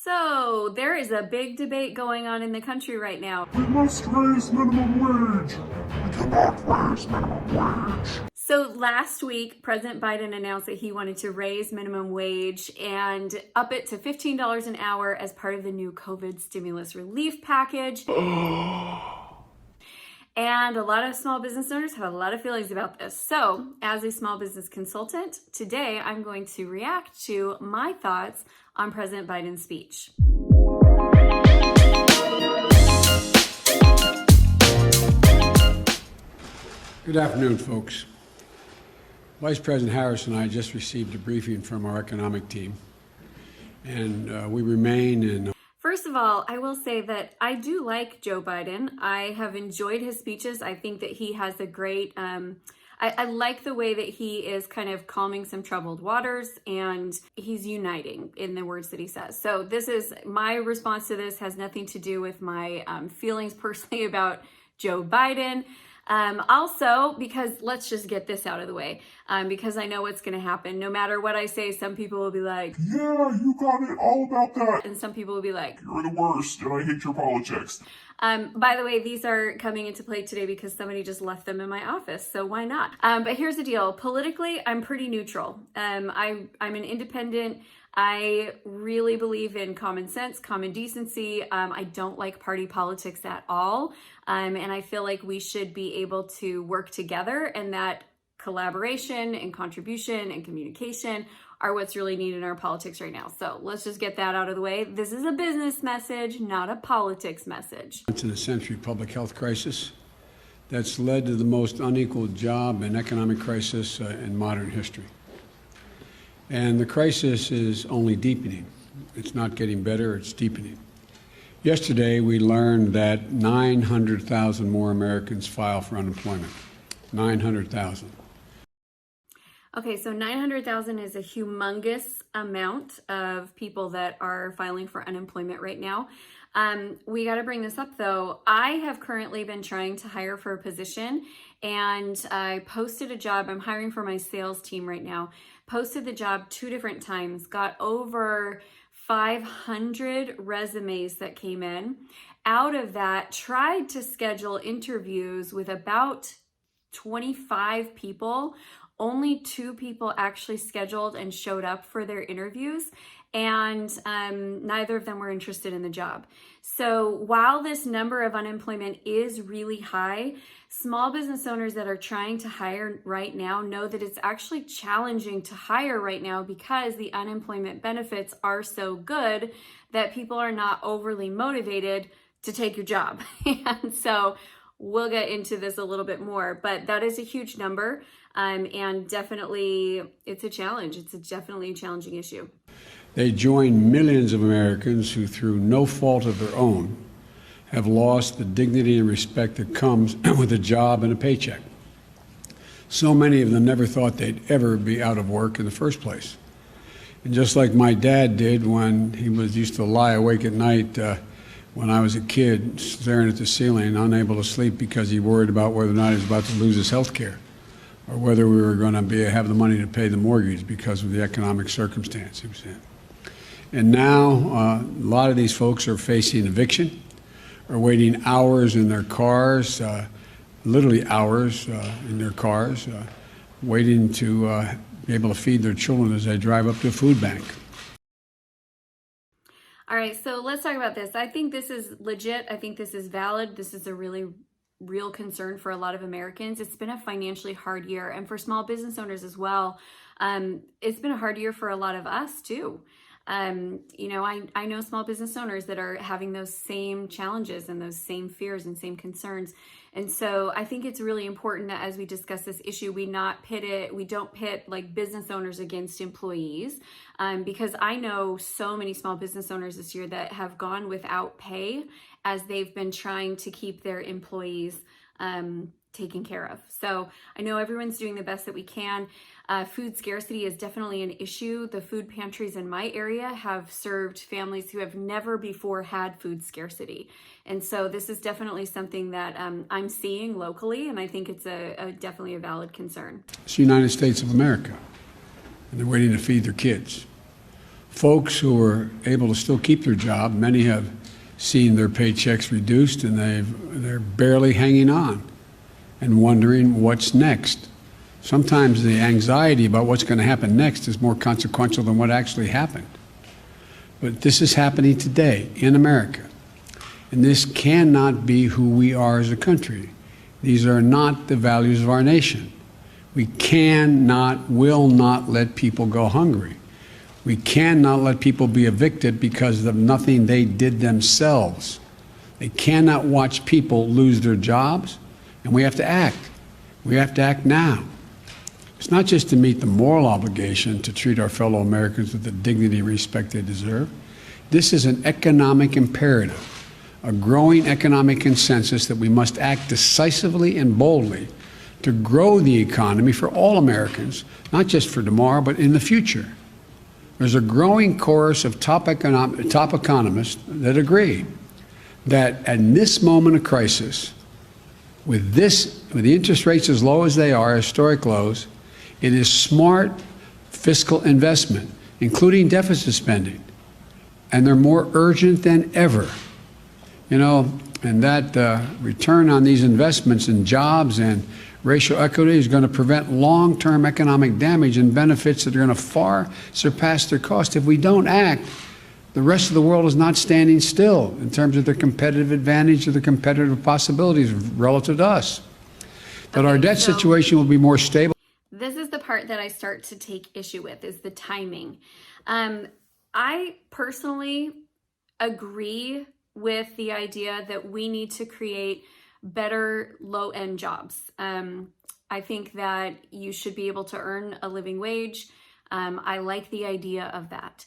So, there is a big debate going on in the country right now. We must raise minimum wage. We cannot raise minimum wage. So last week, President Biden announced that he wanted to raise minimum wage and up it to $15 an hour as part of the new COVID stimulus relief package. And a lot of small business owners have a lot of feelings about this. So as a small business consultant, today I'm going to react to my thoughts on President Biden's speech. Good afternoon, folks. Vice President Harris and I just received a briefing from our economic team, and we remain in. First of all, I will say that I do like Joe Biden. I have enjoyed his speeches. I think that he has a great, I like the way that he is kind of calming some troubled waters and he's uniting in the words that he says. So this is, my response to this has nothing to do with my feelings personally about Joe Biden. Also, because let's just get this out of the way, because I know what's going to happen. No matter what I say, some people will be like, yeah, you got it all about that. And some people will be like, you're the worst and I hate your politics. By the way, these are coming into play today because somebody just left them in my office, so why not? But here's the deal. Politically, I'm pretty neutral. I'm an independent. I really believe in common sense, common decency. I don't like party politics at all. And I feel like we should be able to work together, and that collaboration and contribution and communication are what's really needed in our politics right now. So let's just get that out of the way. This is a business message, not a politics message. It's in a century public health crisis that's led to the most unequal job and economic crisis in modern history. And the crisis is only deepening. It's not getting better, it's deepening. Yesterday, we learned that 900,000 more Americans file for unemployment. 900,000. Okay, so 900,000 is a humongous amount of people that are filing for unemployment right now. We got to bring this up though. I have currently been trying to hire for a position, and I posted a job. I'm hiring for my sales team right now. Posted the job 2 different times, got over 500 resumes that came in. Out of that, tried to schedule interviews with about 25 people. Only 2 people actually scheduled and showed up for their interviews, and neither of them were interested in the job. So while this number of unemployment is really high, small business owners that are trying to hire right now know that it's actually challenging to hire right now because the unemployment benefits are so good that people are not overly motivated to take your job. And so we'll get into this a little bit more, but that is a huge number, and definitely it's a challenge. It's definitely a challenging issue. They join millions of Americans who, through no fault of their own, have lost the dignity and respect that comes with a job and a paycheck. So many of them never thought they'd ever be out of work in the first place. And just like my dad did when he used to lie awake at night when I was a kid, staring at the ceiling, unable to sleep because he worried about whether or not he was about to lose his health care, or whether we were going to have the money to pay the mortgage because of the economic circumstance he was in. And now a lot of these folks are facing eviction, are waiting hours in their cars, literally hours in their cars, waiting to be able to feed their children as they drive up to a food bank. All right, so let's talk about this. I think this is legit. I think this is valid. This is a really real concern for a lot of Americans. It's been a financially hard year, and for small business owners as well. It's been a hard year for a lot of us too. You know, I know small business owners that are having those same challenges and those same fears and same concerns. And so I think it's really important that as we discuss this issue, we don't pit like business owners against employees, because I know so many small business owners this year that have gone without pay as they've been trying to keep their employees taken care of. So I know everyone's doing the best that we can. Food scarcity is definitely an issue. The food pantries in my area have served families who have never before had food scarcity. And so this is definitely something that I'm seeing locally, and I think it's definitely a valid concern. It's the United States of America, and they're waiting to feed their kids. folks who are able to still keep their job, many have seen their paychecks reduced and they're barely hanging on and wondering what's next. Sometimes the anxiety about what's going to happen next is more consequential than what actually happened. But this is happening today in America. And this cannot be who we are as a country. These are not the values of our nation. We cannot, will not let people go hungry. We cannot let people be evicted because of nothing they did themselves. They cannot watch people lose their jobs, and we have to act. We have to act now. It's not just to meet the moral obligation to treat our fellow Americans with the dignity and respect they deserve. This is an economic imperative, a growing economic consensus that we must act decisively and boldly to grow the economy for all Americans, not just for tomorrow, but in the future. There's a growing chorus of top economists that agree that at this moment of crisis, with the interest rates as low as they are, historic lows, it is smart fiscal investment, including deficit spending, and they're more urgent than ever. You know, and that return on these investments in jobs and racial equity is going to prevent long-term economic damage and benefits that are going to far surpass their cost. If we don't act, the rest of the world is not standing still in terms of their competitive advantage or their competitive possibilities relative to us. But our debt situation will be more stable. This is the part that I start to take issue with, is the timing. I personally agree with the idea that we need to create better low-end jobs. I think that you should be able to earn a living wage. I like the idea of that.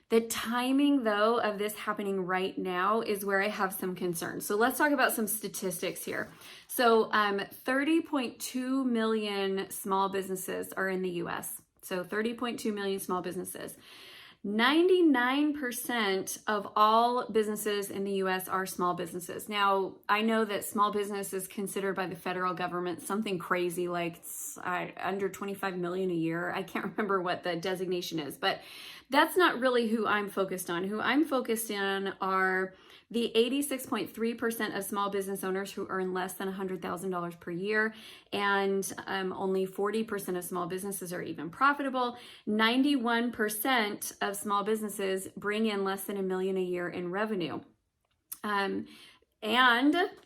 The timing, though, of this happening right now is where I have some concerns. So let's talk about some statistics here. So 30.2 million small businesses are in the US. So 30.2 million small businesses. 99% of all businesses in the US are small businesses. Now, I know that small business is considered by the federal government something crazy like under 25 million a year. I can't remember what the designation is, but that's not really who I'm focused on. Who I'm focused on are the 86.3% of small business owners who earn less than $100,000 per year, and only 40% of small businesses are even profitable. 91% of small businesses bring in less than $1 million a year in revenue. And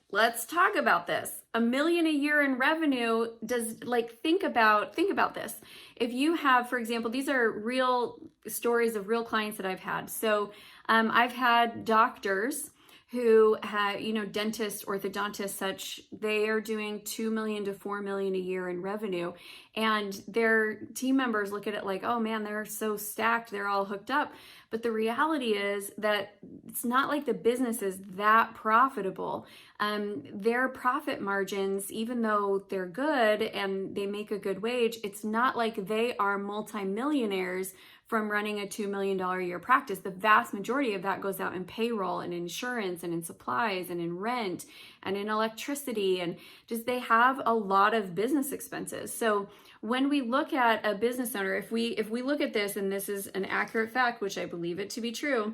let's talk about this. $1 million a year in revenue think about this. If you have, for example, these are real stories of real clients that I've had. So I've had doctors who have, dentists, orthodontists, such, they are doing $2 million to $4 million a year in revenue. And their team members look at it like, oh man, they're so stacked, they're all hooked up. But the reality is that it's not like the business is that profitable. Their profit margins, even though they're good and they make a good wage, it's not like they are multimillionaires from running a $2 million a year practice. The vast majority of that goes out in payroll and insurance and in supplies and in rent and in electricity, and just they have a lot of business expenses. So when we look at a business owner, if we look at this, and this is an accurate fact, which I believe it to be true,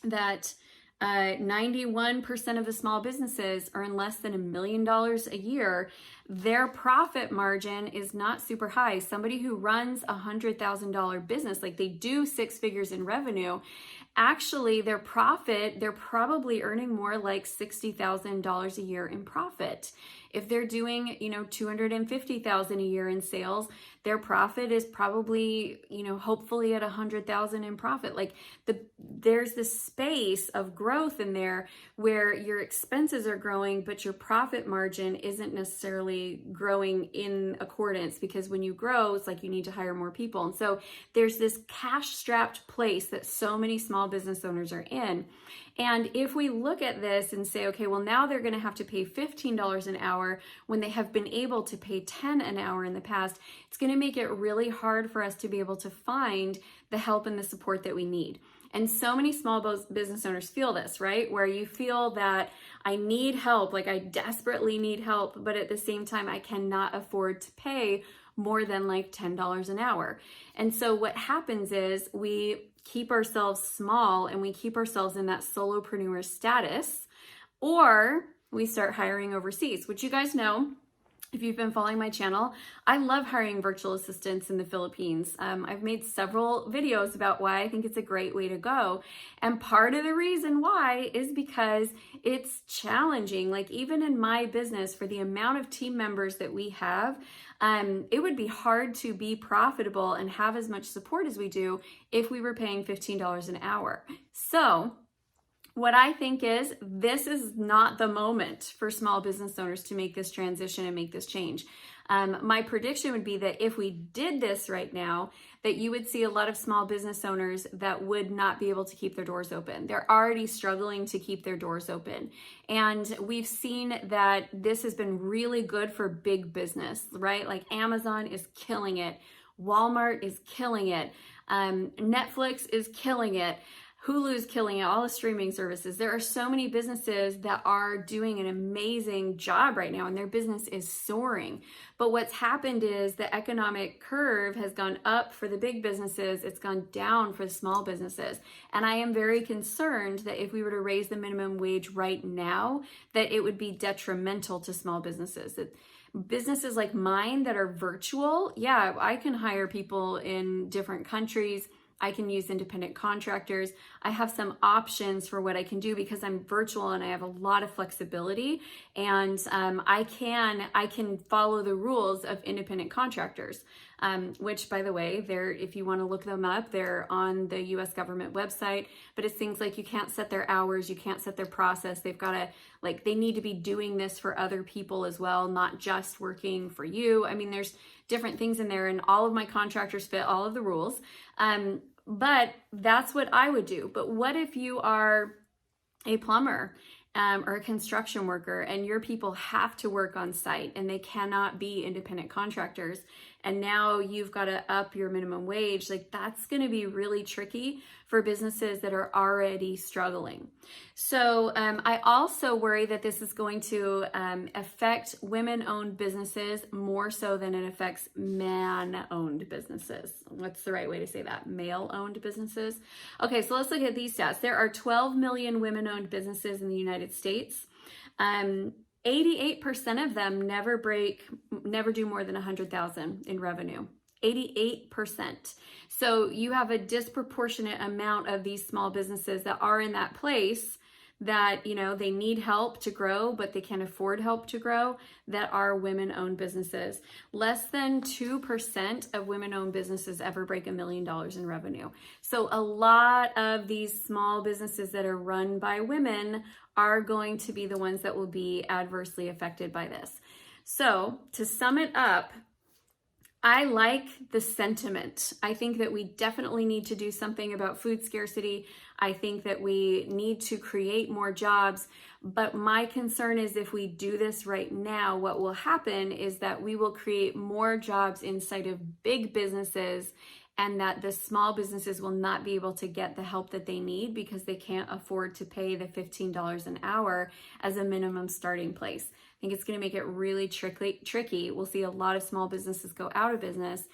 that 91% of the small businesses earn less than $1 million a year. Their profit margin is not super high. Somebody who runs a $100,000 business, like they do 6 figures in revenue, actually their profit, they're probably earning more like $60,000 a year in profit. If they're doing, $250,000 a year in sales, their profit is probably, hopefully at $100,000 in profit. Like there's this space of growth in there where your expenses are growing, but your profit margin isn't necessarily growing in accordance, because when you grow, it's like you need to hire more people. And so there's this cash-strapped place that so many small business owners are in. And if we look at this and say, okay, well, now they're going to have to pay $15 an hour when they have been able to pay $10 an hour in the past, it's going to make it really hard for us to be able to find the help and the support that we need. And so many small business owners feel this, right? Where you feel that I need help, like I desperately need help, but at the same time, I cannot afford to pay more than like $10 an hour. And so what happens is we keep ourselves small and we keep ourselves in that solopreneur status, or we start hiring overseas, which you guys know. If you've been following my channel, I love hiring virtual assistants in the Philippines. I've made several videos about why I think it's a great way to go. And part of the reason why is because it's challenging. Like even in my business, for the amount of team members that we have, it would be hard to be profitable and have as much support as we do if we were paying $15 an hour. So what I think is this is not the moment for small business owners to make this transition and make this change. My prediction would be that if we did this right now, that you would see a lot of small business owners that would not be able to keep their doors open. They're already struggling to keep their doors open. And we've seen that this has been really good for big business, right? Like Amazon is killing it. Walmart is killing it. Netflix is killing it. Hulu's killing it, all the streaming services. There are so many businesses that are doing an amazing job right now and their business is soaring. But what's happened is the economic curve has gone up for the big businesses, it's gone down for the small businesses. And I am very concerned that if we were to raise the minimum wage right now, that it would be detrimental to small businesses. That businesses like mine that are virtual, yeah, I can hire people in different countries. I can use independent contractors. I have some options for what I can do because I'm virtual and I have a lot of flexibility, and I can follow the rules of independent contractors, which, by the way, if you want to look them up, they're on the U.S. government website. But it's things like you can't set their hours, you can't set their process. They've got to they need to be doing this for other people as well, not just working for you. I mean, there's different things in there, and all of my contractors fit all of the rules. But that's what I would do. But what if you are a plumber or a construction worker and your people have to work on site and they cannot be independent contractors, and now you've got to up your minimum wage? Like, that's going to be really tricky for businesses that are already struggling. So I also worry that this is going to affect women-owned businesses more so than it affects man-owned businesses. What's the right way to say that? Male-owned businesses? Okay, so let's look at these stats. There are 12 million women-owned businesses in the United States. 88% of them never do more than 100,000 in revenue. 88%. So you have a disproportionate amount of these small businesses that are in that place that, they need help to grow, but they can't afford help to grow, that are women-owned businesses. Less than 2% of women-owned businesses ever break $1 million in revenue. So a lot of these small businesses that are run by women are going to be the ones that will be adversely affected by this. So to sum it up, I like the sentiment. I think that we definitely need to do something about food scarcity. I think that we need to create more jobs. But my concern is if we do this right now, what will happen is that we will create more jobs inside of big businesses, and that the small businesses will not be able to get the help that they need because they can't afford to pay the $15 an hour as a minimum starting place. I think it's going to make it really tricky. We'll see a lot of small businesses go out of business.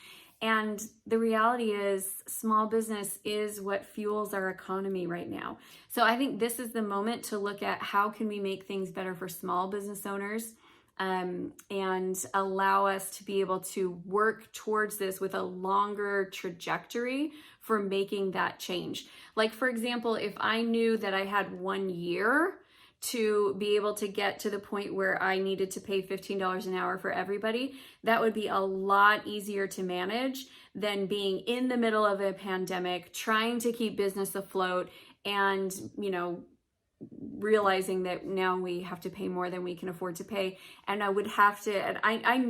And the reality is small business is what fuels our economy right now. So I think this is the moment to look at how can we make things better for small business owners, and allow us to be able to work towards this with a longer trajectory for making that change. Like, for example, if I knew that I had 1 year to be able to get to the point where I needed to pay $15 an hour for everybody, that would be a lot easier to manage than being in the middle of a pandemic, trying to keep business afloat, and, realizing that now we have to pay more than we can afford to pay. And I would have to,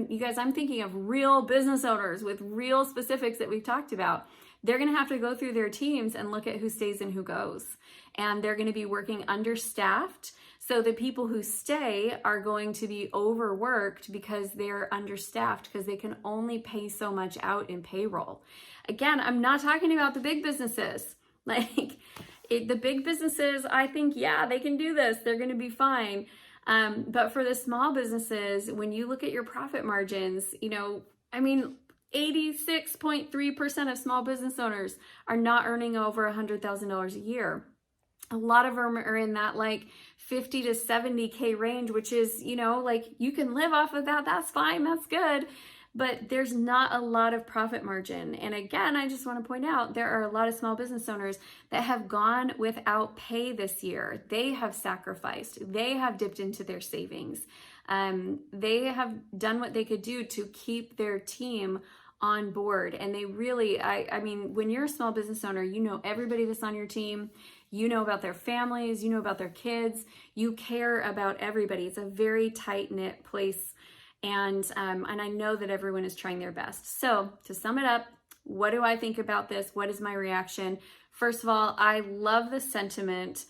you guys, I'm thinking of real business owners with real specifics that we've talked about. They're going to have to go through their teams and look at who stays and who goes. And they're going to be working understaffed. So the people who stay are going to be overworked because they're understaffed, because they can only pay so much out in payroll. Again, I'm not talking about the big businesses. The big businesses, I think, yeah, they can do this. They're going to be fine. But for the small businesses, when you look at your profit margins, 86.3% of small business owners are not earning over $100,000 a year. A lot of them are in that like 50 to 70K range, which is, like you can live off of that. That's fine. That's good. But there's not a lot of profit margin. And again, I just want to point out there are a lot of small business owners that have gone without pay this year. They have sacrificed. They have dipped into their savings. They have done what they could do to keep their team on board. And they really, I mean, when you're a small business owner, you know everybody that's on your team. You know about their families, you know about their kids, you care about everybody. It's a very tight-knit place, and I know that everyone is trying their best. So to sum it up, what do I think about this? What is my reaction? First of all, I love the sentiment.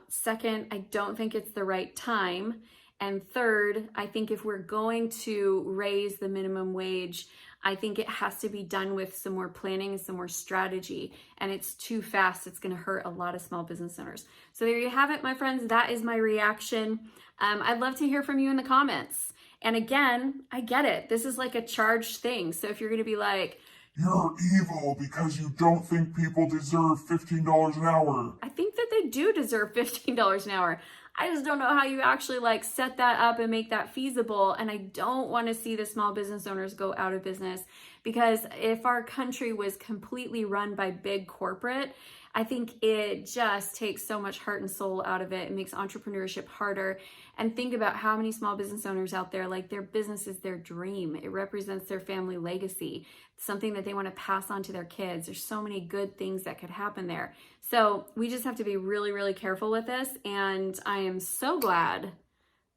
Second, I don't think it's the right time. And third, I think if we're going to raise the minimum wage, I think it has to be done with some more planning and some more strategy. And it's too fast. It's going to hurt a lot of small business owners. So there you have it, my friends. That is my reaction. I'd love to hear from you in the comments. And again, I get it. This is like a charged thing. So if you're going to be like, You're evil because you don't think people deserve $15 an hour. I think that they do deserve $15 an hour. I just don't know how you actually like set that up and make that feasible. And I don't want to see the small business owners go out of business, because if our country was completely run by big corporate, I think it just takes so much heart and soul out of it. It makes entrepreneurship harder. And think about how many small business owners out there, like their business is their dream. It represents their family legacy, something that they want to pass on to their kids. There's so many good things that could happen there. So we just have to be really, really careful with this. And I am so glad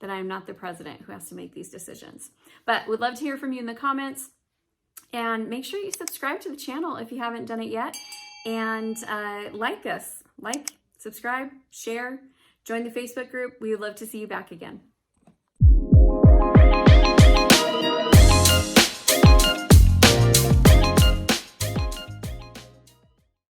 that I'm not the president who has to make these decisions. But would love to hear from you in the comments. And make sure you subscribe to the channel if you haven't done it yet. And like us, subscribe, share, join the Facebook group. We would love to see you back again.